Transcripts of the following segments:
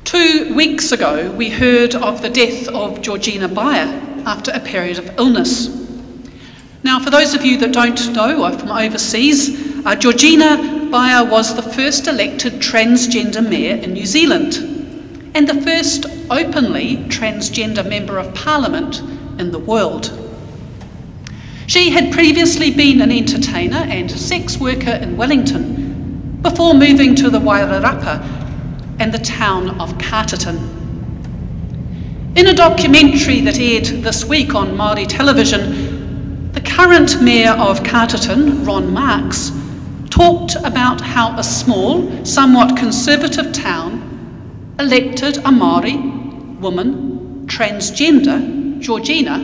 2 weeks ago, we heard of the death of Georgina Beyer after a period of illness. Now, for those of you that don't know or from overseas, Georgina Beyer was the first elected transgender mayor in New Zealand and the first openly transgender member of parliament in the world. She had previously been an entertainer and sex worker in Wellington before moving to the Wairarapa and the town of Carterton. In a documentary that aired this week on Māori television, the current mayor of Carterton, Ron Marks, talked about how a small, somewhat conservative town elected a Māori woman, transgender, Georgina,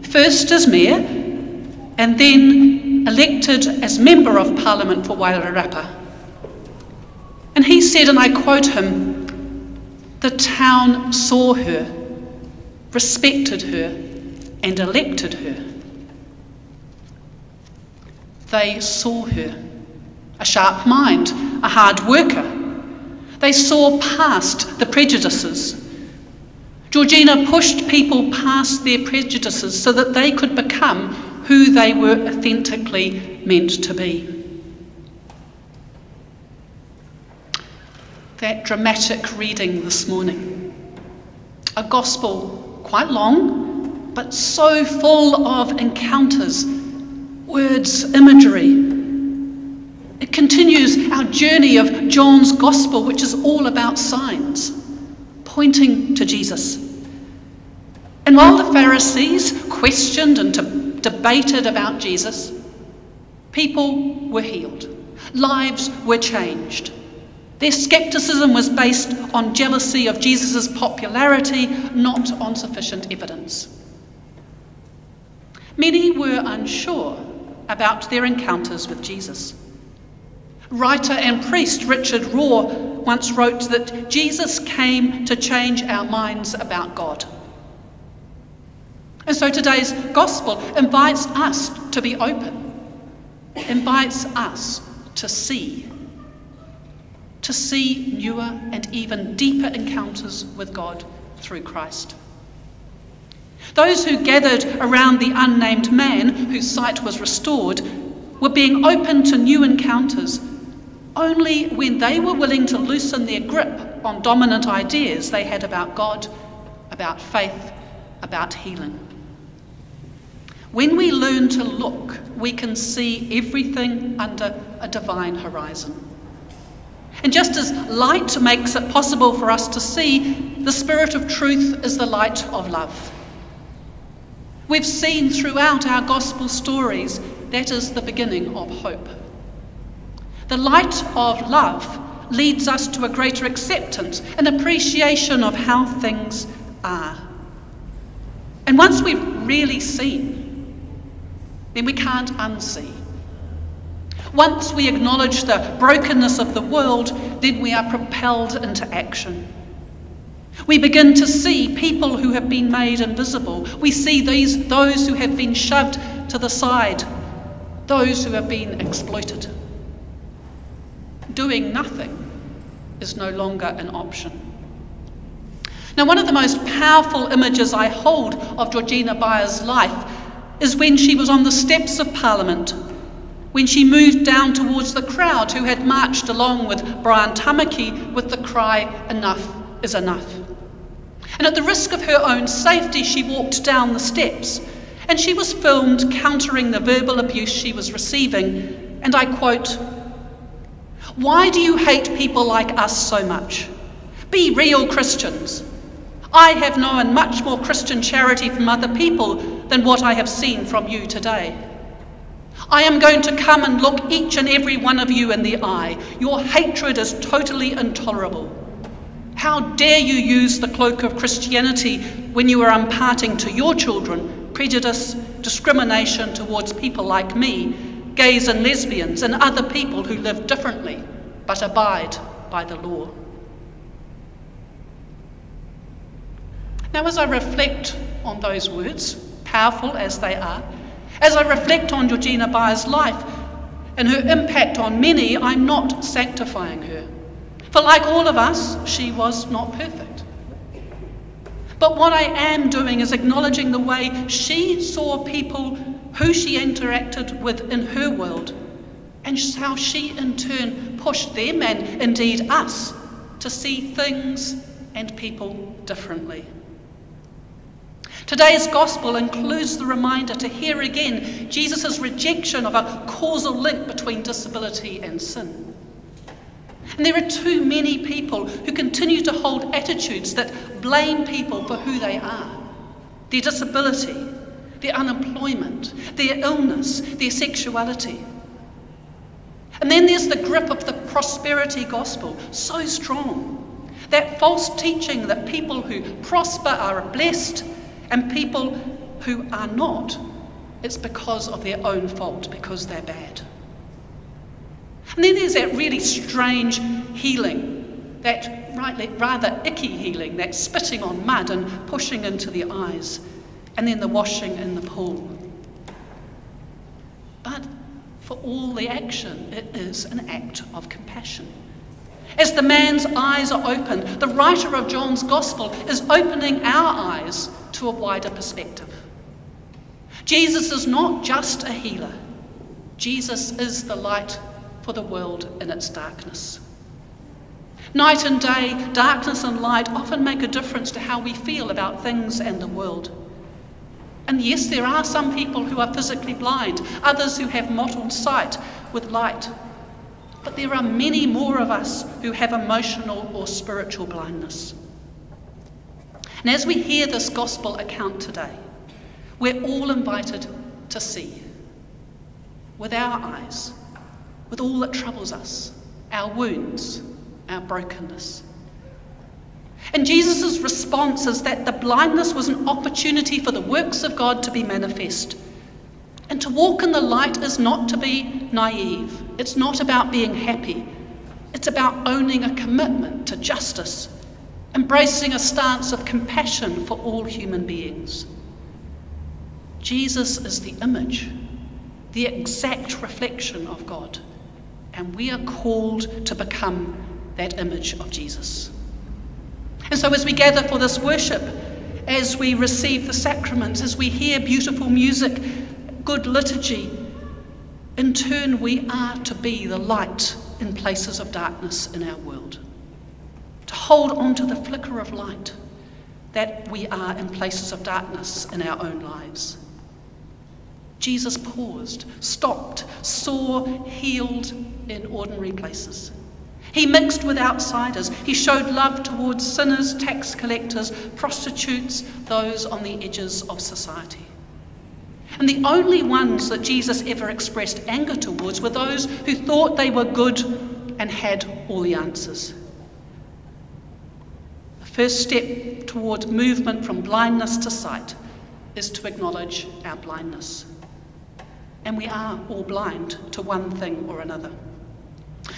first as mayor and then elected as Member of Parliament for Wairarapa. And he said, and I quote him, "The town saw her, respected her, and elected her." They saw her, a sharp mind, a hard worker. They saw past the prejudices. Georgina pushed people past their prejudices so that they could become who they were authentically meant to be. That dramatic reading this morning. A gospel quite long, but so full of encounters, words, imagery. It continues our journey of John's gospel, which is all about signs, pointing to Jesus. And while the Pharisees questioned and debated about Jesus, people were healed, lives were changed. Their scepticism was based on jealousy of Jesus' popularity, not on sufficient evidence. Many were unsure about their encounters with Jesus. Writer and priest Richard Rohr once wrote that Jesus came to change our minds about God. And so today's gospel invites us to be open, invites us to see newer and even deeper encounters with God through Christ. Those who gathered around the unnamed man whose sight was restored were being open to new encounters only when they were willing to loosen their grip on dominant ideas they had about God, about faith, about healing. When we learn to look, we can see everything under a divine horizon. And just as light makes it possible for us to see, the Spirit of truth is the light of love. We've seen throughout our gospel stories that is the beginning of hope. The light of love leads us to a greater acceptance and appreciation of how things are. And once we've really seen, then we can't unsee. Once we acknowledge the brokenness of the world, then we are propelled into action. We begin to see people who have been made invisible. We see those who have been shoved to the side, those who have been exploited. Doing nothing is no longer an option. Now, one of the most powerful images I hold of Georgina Beyer's life is when she was on the steps of Parliament, when she moved down towards the crowd who had marched along with Brian Tamaki with the cry, "Enough is enough." And at the risk of her own safety, she walked down the steps, and she was filmed countering the verbal abuse she was receiving. And I quote, "Why do you hate people like us so much? Be real Christians. I have known much more Christian charity from other people than what I have seen from you today. I am going to come and look each and every one of you in the eye. Your hatred is totally intolerable. How dare you use the cloak of Christianity when you are imparting to your children prejudice, discrimination towards people like me, gays and lesbians, and other people who live differently but abide by the law." Now, as I reflect on those words, powerful as they are, as I reflect on Georgina Beyer's life and her impact on many, I'm not sanctifying her. For like all of us, she was not perfect. But what I am doing is acknowledging the way she saw people who she interacted with in her world, and how she in turn pushed them, and indeed us, to see things and people differently. Today's gospel includes the reminder to hear again Jesus' rejection of a causal link between disability and sin. And there are too many people who continue to hold attitudes that blame people for who they are, their disability, their unemployment, their illness, their sexuality. And then there's the grip of the prosperity gospel, so strong, that false teaching that people who prosper are blessed and people who are not, it's because of their own fault, because they're bad. And then there's that really strange healing, that rather icky healing, that spitting on mud and pushing into the eyes, and then the washing in the pool. But for all the action, it is an act of compassion. As the man's eyes are opened, the writer of John's Gospel is opening our eyes to a wider perspective. Jesus is not just a healer. Jesus is the light for the world in its darkness. Night and day, darkness and light often make a difference to how we feel about things and the world. And yes, there are some people who are physically blind, others who have mottled sight with light. But there are many more of us who have emotional or spiritual blindness. And as we hear this gospel account today, we're all invited to see with our eyes, with all that troubles us, our wounds, our brokenness. And Jesus' response is that the blindness was an opportunity for the works of God to be manifest. And to walk in the light is not to be naive. It's not about being happy. It's about owning a commitment to justice, embracing a stance of compassion for all human beings. Jesus is the image, the exact reflection of God, and we are called to become that image of Jesus. And so as we gather for this worship, as we receive the sacraments, as we hear beautiful music, good liturgy, in turn we are to be the light in places of darkness in our world. To hold on to the flicker of light that we are in places of darkness in our own lives. Jesus paused, stopped, saw, healed in ordinary places. He mixed with outsiders. He showed love towards sinners, tax collectors, prostitutes, those on the edges of society. And the only ones that Jesus ever expressed anger towards were those who thought they were good and had all the answers. The first step towards movement from blindness to sight is to acknowledge our blindness. And we are all blind to one thing or another.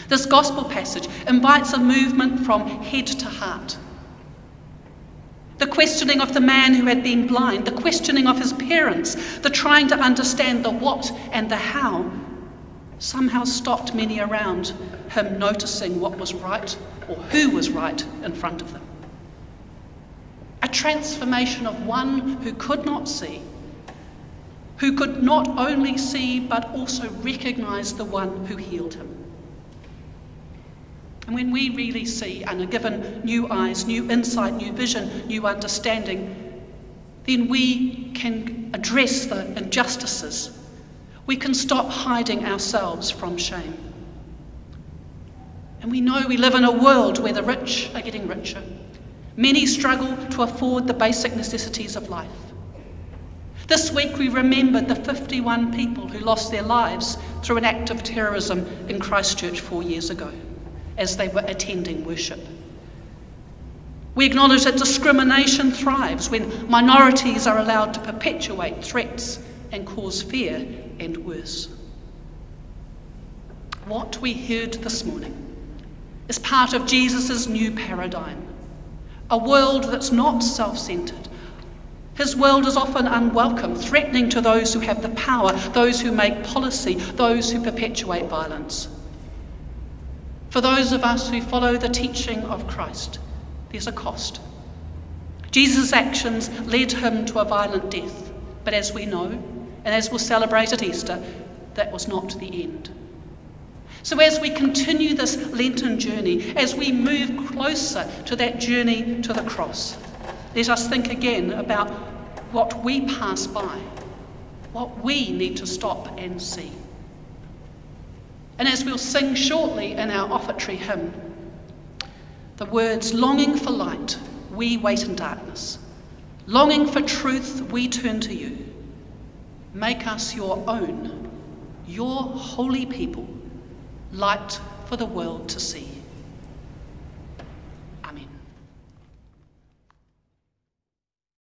This gospel passage invites a movement from head to heart. The questioning of the man who had been blind, the questioning of his parents, the trying to understand the what and the how, somehow stopped many around him noticing what was right or who was right in front of them. A transformation of one who could not see, who could not only see but also recognise the one who healed him. And when we really see and are given new eyes, new insight, new vision, new understanding, then we can address the injustices. We can stop hiding ourselves from shame. And we know we live in a world where the rich are getting richer. Many struggle to afford the basic necessities of life. This week we remembered the 51 people who lost their lives through an act of terrorism in Christchurch 4 years ago, as they were attending worship. We acknowledge that discrimination thrives when minorities are allowed to perpetuate threats and cause fear and worse. What we heard this morning is part of Jesus' new paradigm, a world that's not self-centred. His world is often unwelcome, threatening to those who have the power, those who make policy, those who perpetuate violence. For those of us who follow the teaching of Christ, there's a cost. Jesus' actions led him to a violent death, but as we know, and as we'll celebrate at Easter, that was not the end. So as we continue this Lenten journey, as we move closer to that journey to the cross, let us think again about what we pass by, what we need to stop and see. And as we'll sing shortly in our offertory hymn, the words, longing for light, we wait in darkness. Longing for truth, we turn to you. Make us your own, your holy people, light for the world to see.